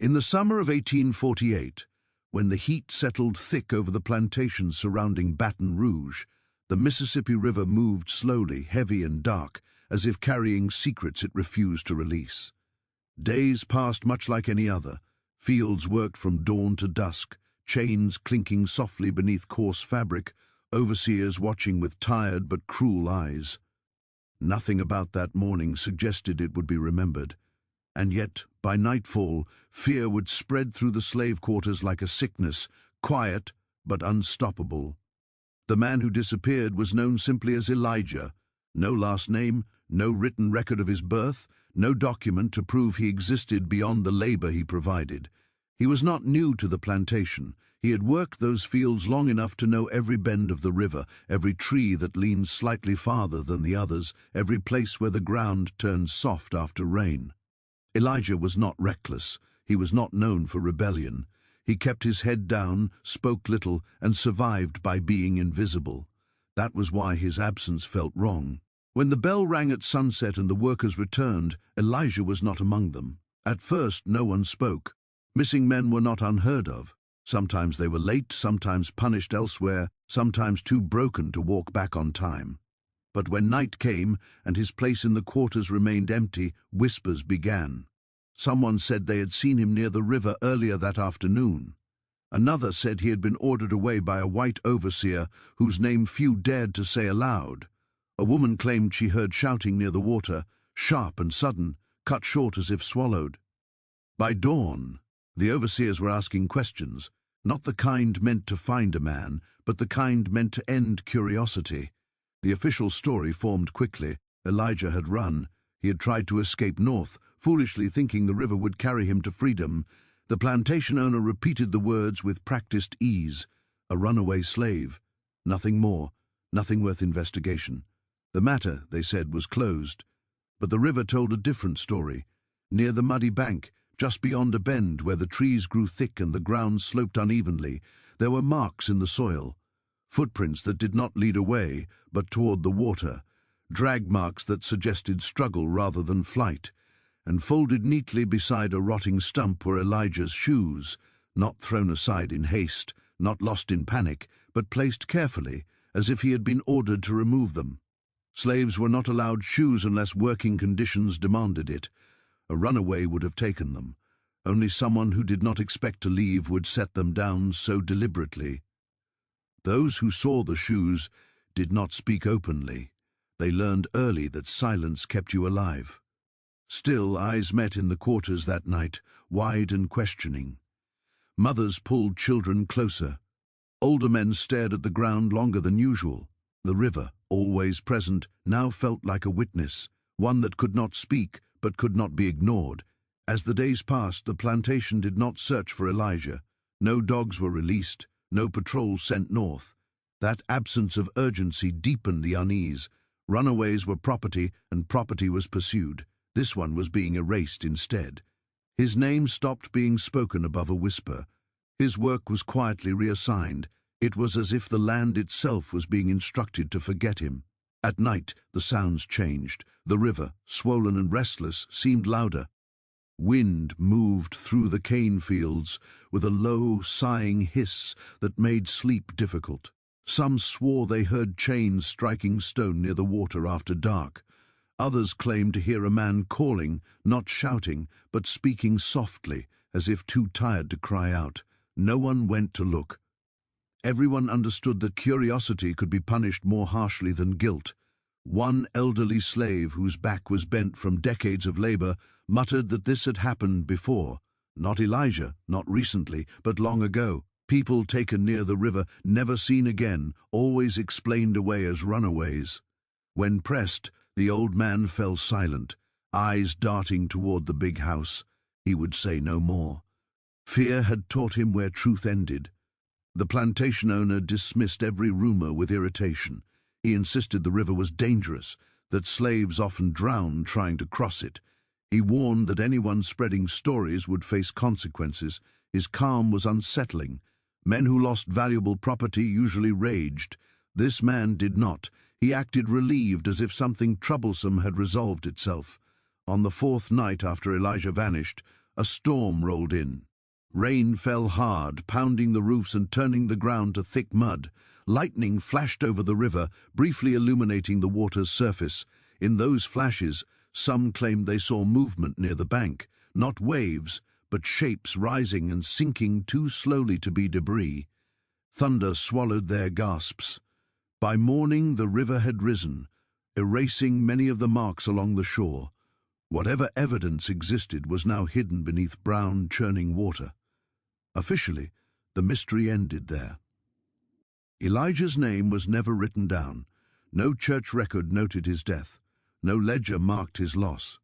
In the summer of 1848, when the heat settled thick over the plantations surrounding Baton Rouge, the Mississippi River moved slowly, heavy and dark, as if carrying secrets it refused to release. Days passed much like any other. Fields worked from dawn to dusk, chains clinking softly beneath coarse fabric, overseers watching with tired but cruel eyes. Nothing about that morning suggested it would be remembered. And yet, by nightfall, fear would spread through the slave quarters like a sickness, quiet but unstoppable. The man who disappeared was known simply as Elijah. No last name, no written record of his birth, no document to prove he existed beyond the labor he provided. He was not new to the plantation. He had worked those fields long enough to know every bend of the river, every tree that leaned slightly farther than the others, every place where the ground turned soft after rain. Elijah was not reckless. He was not known for rebellion. He kept his head down, spoke little, and survived by being invisible. That was why his absence felt wrong. When the bell rang at sunset and the workers returned, Elijah was not among them. At first, no one spoke. Missing men were not unheard of. Sometimes they were late, sometimes punished elsewhere, sometimes too broken to walk back on time. But when night came and his place in the quarters remained empty, whispers began. Someone said they had seen him near the river earlier that afternoon. Another said he had been ordered away by a white overseer whose name few dared to say aloud. A woman claimed she heard shouting near the water, sharp and sudden, cut short as if swallowed. By dawn, the overseers were asking questions, not the kind meant to find a man, but the kind meant to end curiosity. The official story formed quickly. Elijah had run. He had tried to escape north, foolishly thinking the river would carry him to freedom. The plantation owner repeated the words with practiced ease. A runaway slave. Nothing more, nothing worth investigation. The matter, they said, was closed. But the river told a different story. Near the muddy bank, just beyond a bend where the trees grew thick and the ground sloped unevenly, there were marks in the soil. Footprints that did not lead away, but toward the water, drag marks that suggested struggle rather than flight, and folded neatly beside a rotting stump were Elijah's shoes, not thrown aside in haste, not lost in panic, but placed carefully, as if he had been ordered to remove them. Slaves were not allowed shoes unless working conditions demanded it. A runaway would have taken them. Only someone who did not expect to leave would set them down so deliberately. Those who saw the shoes did not speak openly. They learned early that silence kept you alive. Still, eyes met in the quarters that night, wide and questioning. Mothers pulled children closer. Older men stared at the ground longer than usual. The river, always present, now felt like a witness, one that could not speak but could not be ignored. As the days passed, the plantation did not search for Elijah. No dogs were released. No patrols sent north. That absence of urgency deepened the unease. Runaways were property, and property was pursued. This one was being erased instead. His name stopped being spoken above a whisper. His work was quietly reassigned. It was as if the land itself was being instructed to forget him. At night, the sounds changed. The river, swollen and restless, seemed louder. Wind moved through the cane fields with a low, sighing hiss that made sleep difficult. Some swore they heard chains striking stone near the water after dark. Others claimed to hear a man calling, not shouting, but speaking softly, as if too tired to cry out. No one went to look. Everyone understood that curiosity could be punished more harshly than guilt. One elderly slave, whose back was bent from decades of labor, muttered that this had happened before. Not Elijah, not recently, but long ago. People taken near the river, never seen again, always explained away as runaways. When pressed, the old man fell silent, eyes darting toward the big house. He would say no more. Fear had taught him where truth ended. The plantation owner dismissed every rumor with irritation. He insisted the river was dangerous, that slaves often drowned trying to cross it. He warned that anyone spreading stories would face consequences. His calm was unsettling. Men who lost valuable property usually raged. This man did not. He acted relieved, as if something troublesome had resolved itself. On the fourth night after Elijah vanished, a storm rolled in. Rain fell hard, pounding the roofs and turning the ground to thick mud. Lightning flashed over the river, briefly illuminating the water's surface. In those flashes, some claimed they saw movement near the bank, not waves, but shapes rising and sinking too slowly to be debris. Thunder swallowed their gasps. By morning, the river had risen, erasing many of the marks along the shore. Whatever evidence existed was now hidden beneath brown, churning water. Officially, the mystery ended there. Elijah's name was never written down. No church record noted his death. No ledger marked his loss.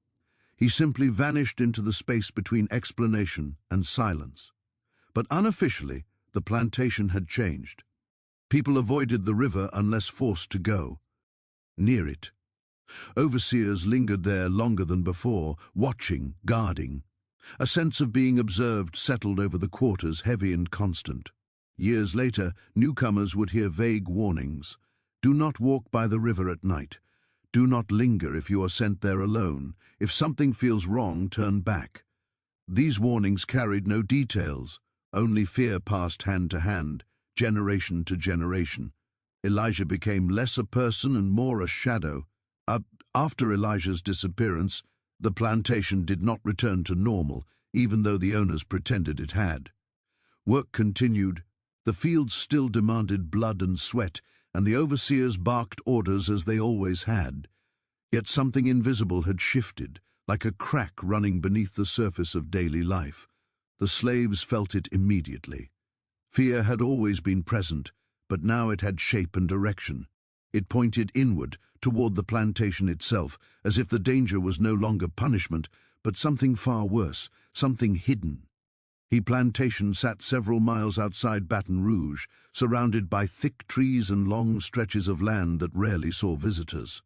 He simply vanished into the space between explanation and silence. But unofficially, the plantation had changed. People avoided the river unless forced to go near it. Overseers lingered there longer than before, watching, guarding. A sense of being observed settled over the quarters, heavy and constant. Years later, newcomers would hear vague warnings. Do not walk by the river at night. Do not linger if you are sent there alone. If something feels wrong, turn back. These warnings carried no details, only fear passed hand to hand, generation to generation. Elijah became less a person and more a shadow. After Elijah's disappearance, the plantation did not return to normal, even though the owners pretended it had. Work continued. The fields still demanded blood and sweat, and the overseers barked orders as they always had. Yet something invisible had shifted, like a crack running beneath the surface of daily life. The slaves felt it immediately. Fear had always been present, but now it had shape and direction. It pointed inward, toward the plantation itself, as if the danger was no longer punishment, but something far worse, something hidden. The plantation sat several miles outside Baton Rouge, surrounded by thick trees and long stretches of land that rarely saw visitors.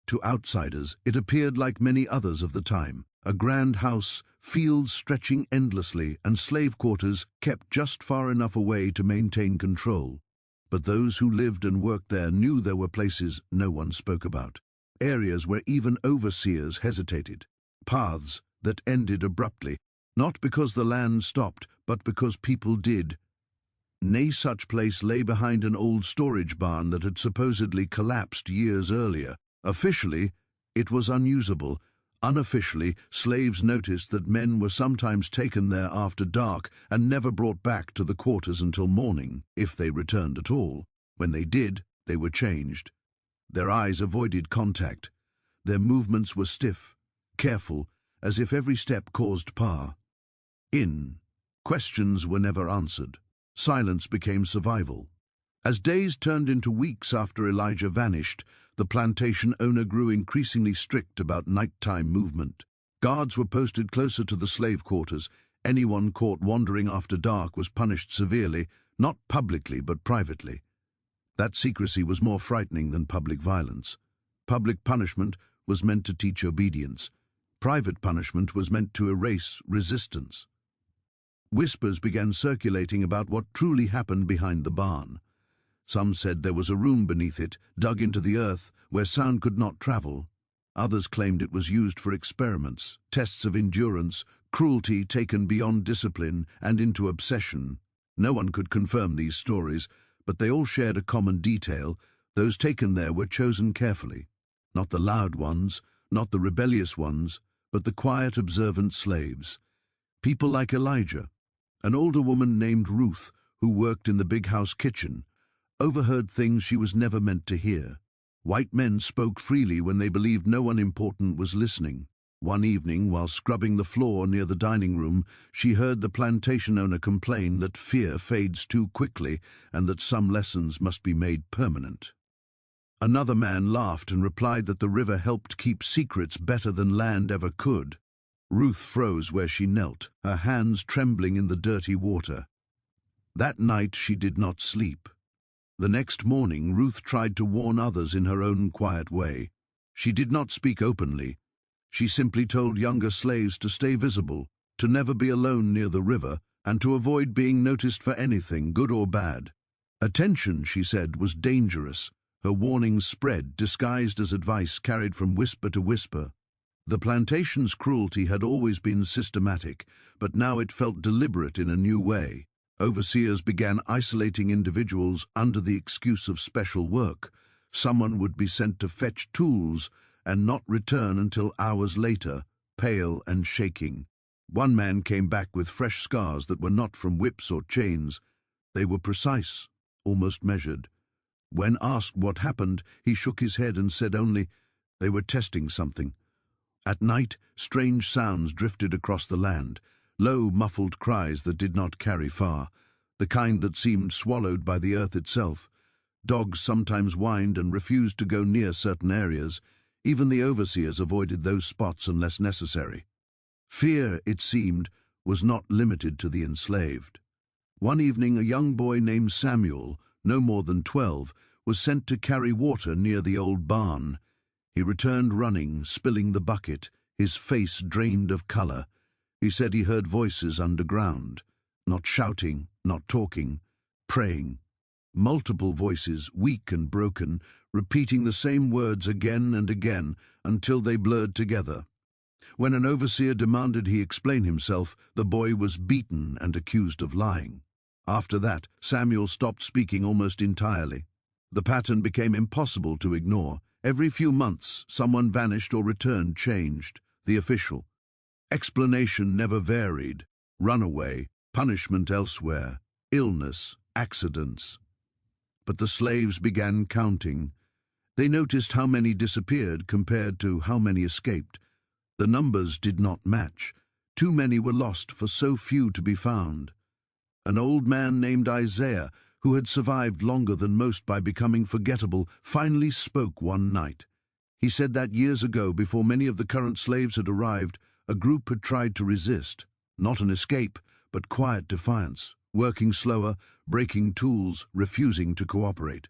To outsiders, it appeared like many others of the time, a grand house, fields stretching endlessly, and slave quarters kept just far enough away to maintain control. But those who lived and worked there knew there were places no one spoke about, areas where even overseers hesitated, paths that ended abruptly, not because the land stopped, but because people did. No such place lay behind an old storage barn that had supposedly collapsed years earlier. Officially, it was unusable. Unofficially, slaves noticed that men were sometimes taken there after dark and never brought back to the quarters until morning, if they returned at all. When they did, they were changed. Their eyes avoided contact. Their movements were stiff, careful, as if every step caused power. Questions were never answered. Silence became survival. As days turned into weeks after Elijah vanished, the plantation owner grew increasingly strict about nighttime movement. Guards were posted closer to the slave quarters. Anyone caught wandering after dark was punished severely, not publicly but privately. That secrecy was more frightening than public violence. Public punishment was meant to teach obedience. Private punishment was meant to erase resistance. Whispers began circulating about what truly happened behind the barn. Some said there was a room beneath it, dug into the earth, where sound could not travel. Others claimed it was used for experiments, tests of endurance, cruelty taken beyond discipline and into obsession. No one could confirm these stories, but they all shared a common detail. Those taken there were chosen carefully. Not the loud ones, not the rebellious ones, but the quiet, observant slaves. People like Elijah. An older woman named Ruth, who worked in the big house kitchen, overheard things she was never meant to hear. White men spoke freely when they believed no one important was listening. One evening, while scrubbing the floor near the dining room, she heard the plantation owner complain that fear fades too quickly and that some lessons must be made permanent. Another man laughed and replied that the river helped keep secrets better than land ever could. Ruth froze where she knelt, her hands trembling in the dirty water. That night she did not sleep. The next morning, Ruth tried to warn others in her own quiet way. She did not speak openly. She simply told younger slaves to stay visible, to never be alone near the river, and to avoid being noticed for anything, good or bad. Attention, she said, was dangerous. Her warnings spread, disguised as advice carried from whisper to whisper. The plantation's cruelty had always been systematic, but now it felt deliberate in a new way. Overseers began isolating individuals under the excuse of special work. Someone would be sent to fetch tools and not return until hours later, pale and shaking. One man came back with fresh scars that were not from whips or chains. They were precise, almost measured. When asked what happened, he shook his head and said only, "They were testing something." At night, strange sounds drifted across the land, low, muffled cries that did not carry far, the kind that seemed swallowed by the earth itself. Dogs sometimes whined and refused to go near certain areas. Even the overseers avoided those spots unless necessary. Fear, it seemed, was not limited to the enslaved. One evening, a young boy named Samuel, no more than 12, was sent to carry water near the old barn. He returned running, spilling the bucket, his face drained of color. He said he heard voices underground, not shouting, not talking, praying. Multiple voices, weak and broken, repeating the same words again and again until they blurred together. When an overseer demanded he explain himself, the boy was beaten and accused of lying. After that, Samuel stopped speaking almost entirely. The pattern became impossible to ignore. Every few months, someone vanished or returned changed. The official explanation never varied: runaway, punishment elsewhere, illness, accidents. But the slaves began counting. They noticed how many disappeared compared to how many escaped. The numbers did not match. Too many were lost for so few to be found. An old man named Isaiah, who had survived longer than most by becoming forgettable, finally spoke one night. He said that years ago, before many of the current slaves had arrived, a group had tried to resist, not an escape, but quiet defiance, working slower, breaking tools, refusing to cooperate.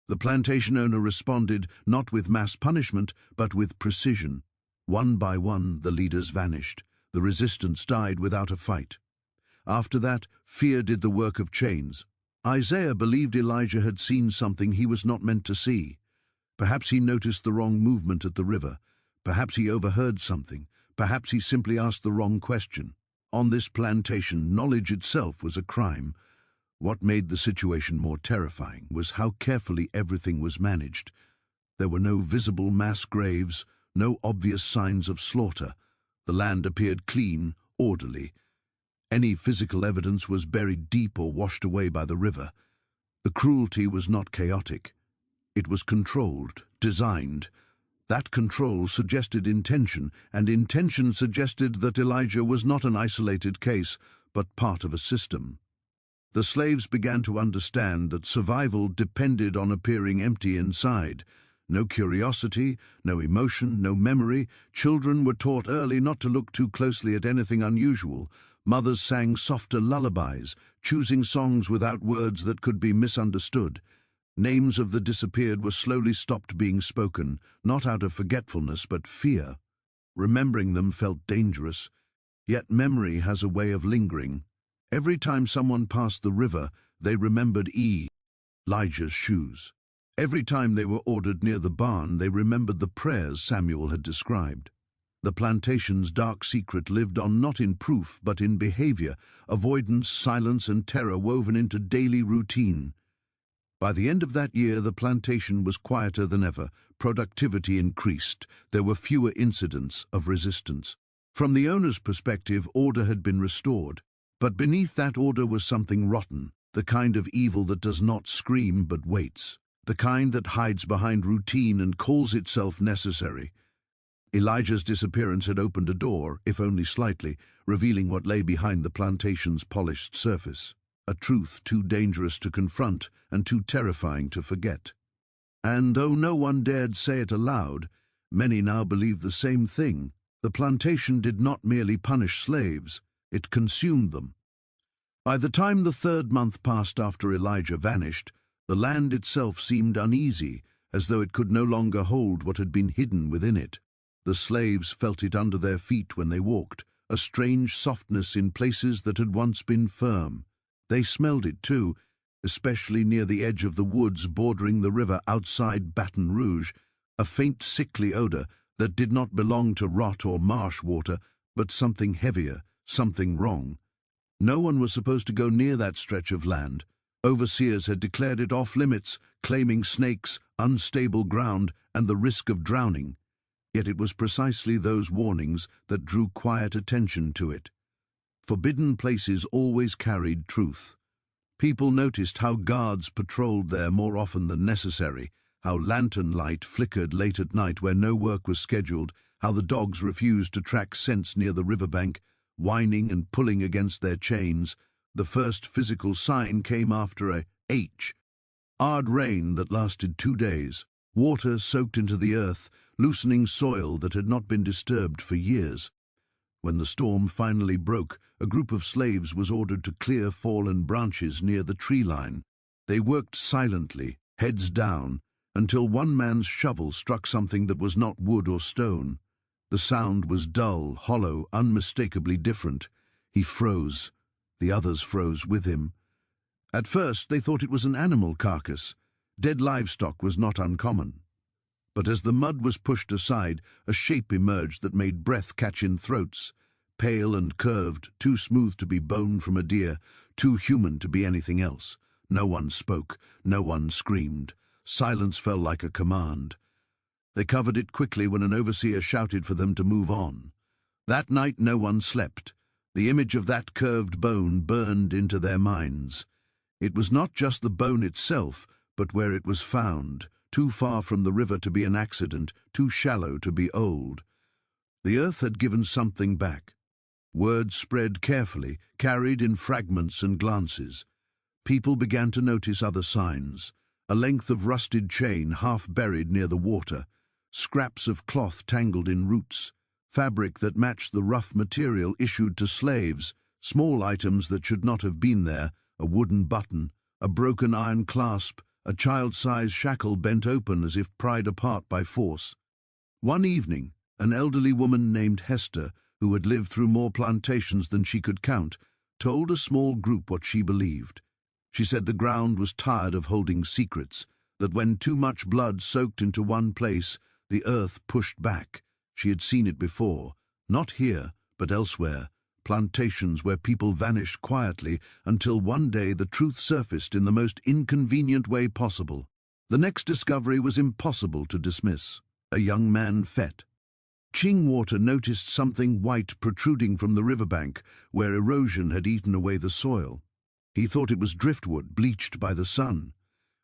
The plantation owner responded not with mass punishment, but with precision. One by one, the leaders vanished. The resistance died without a fight. After that, fear did the work of chains. Isaiah believed Elijah had seen something he was not meant to see. Perhaps he noticed the wrong movement at the river. Perhaps he overheard something. Perhaps he simply asked the wrong question. On this plantation, knowledge itself was a crime. What made the situation more terrifying was how carefully everything was managed. There were no visible mass graves, no obvious signs of slaughter. The land appeared clean, orderly. Any physical evidence was buried deep or washed away by the river. The cruelty was not chaotic. It was controlled, designed. That control suggested intention, and intention suggested that Elijah was not an isolated case, but part of a system. The slaves began to understand that survival depended on appearing empty inside. No curiosity, no emotion, no memory. Children were taught early not to look too closely at anything unusual. Mothers sang softer lullabies, choosing songs without words that could be misunderstood. Names of the disappeared were slowly stopped being spoken, not out of forgetfulness but fear. Remembering them felt dangerous, yet memory has a way of lingering. Every time someone passed the river, they remembered Elijah's shoes. Every time they were ordered near the barn, they remembered the prayers Samuel had described. The plantation's dark secret lived on not in proof but in behavior, avoidance, silence, and terror woven into daily routine. By the end of that year, the plantation was quieter than ever. Productivity increased. There were fewer incidents of resistance. From the owner's perspective, order had been restored. But beneath that order was something rotten, the kind of evil that does not scream but waits, the kind that hides behind routine and calls itself necessary. Elijah's disappearance had opened a door, if only slightly, revealing what lay behind the plantation's polished surface, a truth too dangerous to confront and too terrifying to forget. And though no one dared say it aloud, many now believed the same thing. The plantation did not merely punish slaves, it consumed them. By the time the third month passed after Elijah vanished, the land itself seemed uneasy, as though it could no longer hold what had been hidden within it. The slaves felt it under their feet when they walked, a strange softness in places that had once been firm. They smelled it too, especially near the edge of the woods bordering the river outside Baton Rouge, a faint sickly odor that did not belong to rot or marsh water, but something heavier, something wrong. No one was supposed to go near that stretch of land. Overseers had declared it off-limits, claiming snakes, unstable ground, and the risk of drowning. Yet it was precisely those warnings that drew quiet attention to it. Forbidden places always carried truth. People noticed how guards patrolled there more often than necessary, how lantern light flickered late at night where no work was scheduled, how the dogs refused to track scents near the riverbank, whining and pulling against their chains. The first physical sign came after a hard rain that lasted 2 days. Water soaked into the earth, loosening soil that had not been disturbed for years. When the storm finally broke, a group of slaves was ordered to clear fallen branches near the tree line. They worked silently, heads down, until one man's shovel struck something that was not wood or stone. The sound was dull, hollow, unmistakably different. He froze. The others froze with him. At first they thought it was an animal carcass. Dead livestock was not uncommon. But as the mud was pushed aside, a shape emerged that made breath catch in throats. Pale and curved, too smooth to be bone from a deer, too human to be anything else. No one spoke, no one screamed. Silence fell like a command. They covered it quickly when an overseer shouted for them to move on. That night no one slept. The image of that curved bone burned into their minds. It was not just the bone itself, but where it was found, too far from the river to be an accident, too shallow to be old. The earth had given something back. Word spread carefully, carried in fragments and glances. People began to notice other signs. A length of rusted chain half buried near the water, scraps of cloth tangled in roots, fabric that matched the rough material issued to slaves, small items that should not have been there, a wooden button, a broken iron clasp, a child-sized shackle bent open as if pried apart by force. One evening, an elderly woman named Hester, who had lived through more plantations than she could count, told a small group what she believed. She said the ground was tired of holding secrets, that when too much blood soaked into one place, the earth pushed back. She had seen it before, not here, but elsewhere, plantations where people vanished quietly until one day the truth surfaced in the most inconvenient way possible. The next discovery was impossible to dismiss. A young man fed. Chingwater noticed something white protruding from the riverbank where erosion had eaten away the soil. He thought it was driftwood bleached by the sun.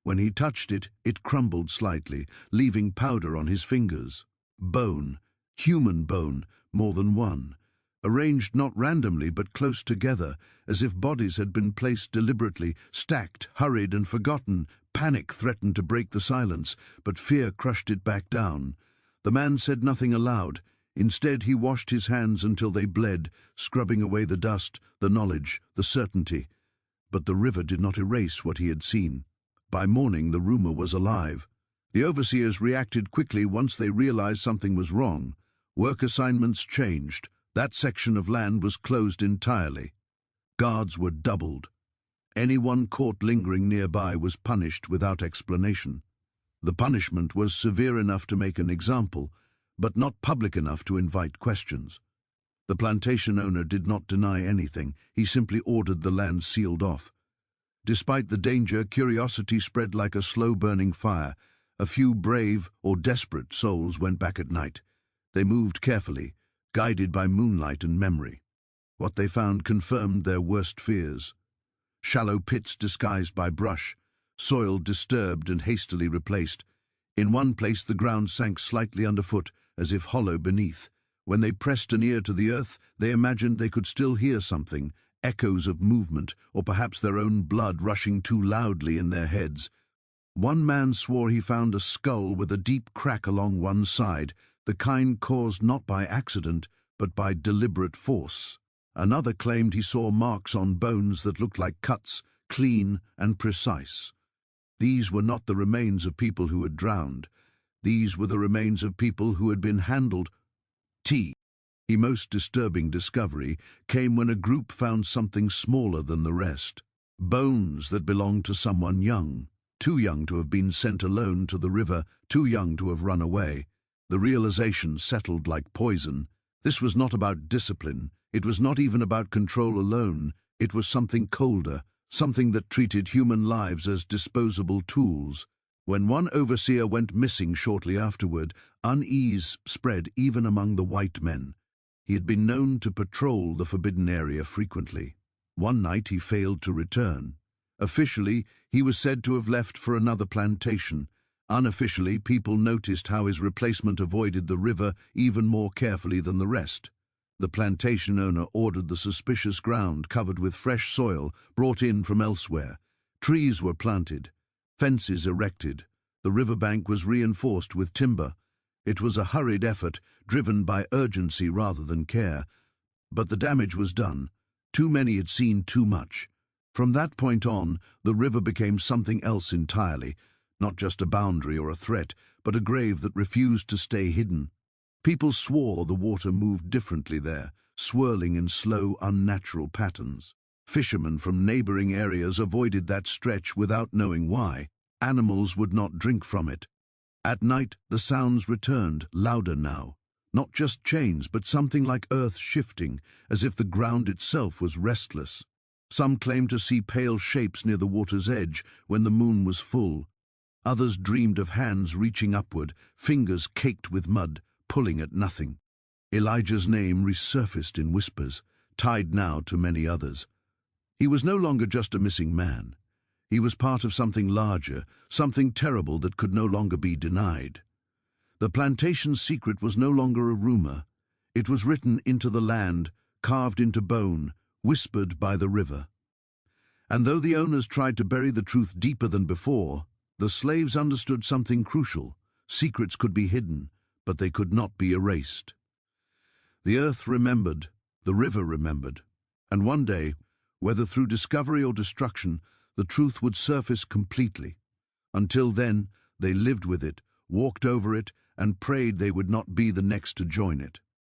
When he touched it, it crumbled slightly, leaving powder on his fingers. Bone, human bone, more than one, arranged not randomly but close together, as if bodies had been placed deliberately, stacked, hurried and forgotten. Panic threatened to break the silence, but fear crushed it back down. The man said nothing aloud. Instead, he washed his hands until they bled, scrubbing away the dust, the knowledge, the certainty. But the river did not erase what he had seen. By morning, the rumor was alive. The overseers reacted quickly once they realized something was wrong. Work assignments changed. That section of land was closed entirely. Guards were doubled. Anyone caught lingering nearby was punished without explanation. The punishment was severe enough to make an example, but not public enough to invite questions. The plantation owner did not deny anything. He simply ordered the land sealed off. Despite the danger, curiosity spread like a slow-burning fire. A few brave or desperate souls went back at night. They moved carefully, guided by moonlight and memory. What they found confirmed their worst fears. Shallow pits disguised by brush, soil disturbed and hastily replaced. In one place the ground sank slightly underfoot, as if hollow beneath. When they pressed an ear to the earth, they imagined they could still hear something, echoes of movement, or perhaps their own blood rushing too loudly in their heads. One man swore he found a skull with a deep crack along one side, the kind caused not by accident, but by deliberate force. Another claimed he saw marks on bones that looked like cuts, clean and precise. These were not the remains of people who had drowned. These were the remains of people who had been handled. The most disturbing discovery came when a group found something smaller than the rest. Bones that belonged to someone young, too young to have been sent alone to the river, too young to have run away. The realization settled like poison. This was not about discipline. It was not even about control alone. It was something colder, something that treated human lives as disposable tools. When one overseer went missing shortly afterward, unease spread even among the white men. He had been known to patrol the forbidden area frequently. One night he failed to return. Officially, he was said to have left for another plantation. Unofficially, people noticed how his replacement avoided the river even more carefully than the rest. The plantation owner ordered the suspicious ground covered with fresh soil brought in from elsewhere. Trees were planted, fences erected. The riverbank was reinforced with timber. It was a hurried effort, driven by urgency rather than care. But the damage was done. Too many had seen too much. From that point on, the river became something else entirely, not just a boundary or a threat, but a grave that refused to stay hidden. People swore the water moved differently there, swirling in slow, unnatural patterns. Fishermen from neighboring areas avoided that stretch without knowing why. Animals would not drink from it. At night, the sounds returned, louder now. Not just chains, but something like earth shifting, as if the ground itself was restless. Some claimed to see pale shapes near the water's edge when the moon was full. Others dreamed of hands reaching upward, fingers caked with mud, pulling at nothing. Elijah's name resurfaced in whispers, tied now to many others. He was no longer just a missing man. He was part of something larger, something terrible that could no longer be denied. The plantation's secret was no longer a rumor. It was written into the land, carved into bone, whispered by the river. And though the owners tried to bury the truth deeper than before, the slaves understood something crucial. Secrets could be hidden, but they could not be erased. The earth remembered, the river remembered, and one day, whether through discovery or destruction, the truth would surface completely. Until then, they lived with it, walked over it, and prayed they would not be the next to join it.